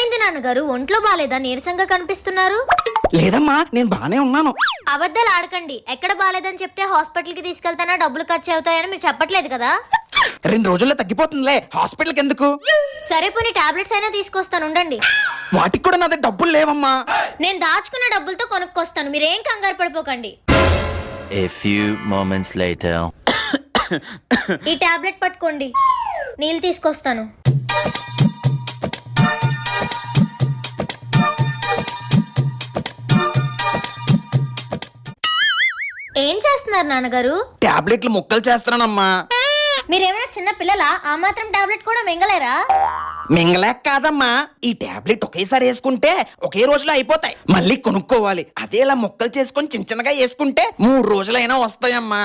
ఏమైంది నాన్నగారు? ఒంట్లో బాలేదా? నీరసంగా కనిపిస్తున్నారు. లేదమ్మా, నేను బానే ఉన్నాను. అబద్ధాలు ఆడకండి. ఎక్కడ బాలేదని చెప్తే హాస్పిటల్ కి తీసుకెళ్తానా డబ్బులు ఖర్చు అవుతాయని మీరు చెప్పట్లేదు కదా. 2 రోజుల్లో తగ్గిపోతుందిలే, హాస్పిటల్కి ఎందుకు? సరే పోనీ టాబ్లెట్స్ అయినా తీసుకొస్తాను, ఉండండి. వాటికి కూడా నా దగ్గర డబ్బులు లేవమ్మా. నేను దాచుకున్న డబ్బులతో కొనుక్కొస్తాను, మీరేం కంగారు పడిపోకండి. A few moments later. ఈ టాబ్లెట్ పట్టుకోండి, నీళ్ళు తీసుకొస్తాను. ఏం చేస్తున్నారు నాన్నగారు? టాబ్లెట్లు ముక్కలు చేస్తున్నానమ్మా. మీరేమైనా చిన్న పిల్లలా? ఆ మాత్రం టాబ్లెట్ కూడా మింగలేరా? మింగలేక కాదమ్మా, ఈ టాబ్లెట్ ఒకేసారి వేసుకుంటే ఒకే రోజులో అయిపోతాయి, మళ్ళీ కొనుక్కోవాలి. అదే ఇలా ముక్కలు చేసుకొని చిన్న చిన్నగా వేసుకుంటే 3 రోజులైనా వస్తాయమ్మా.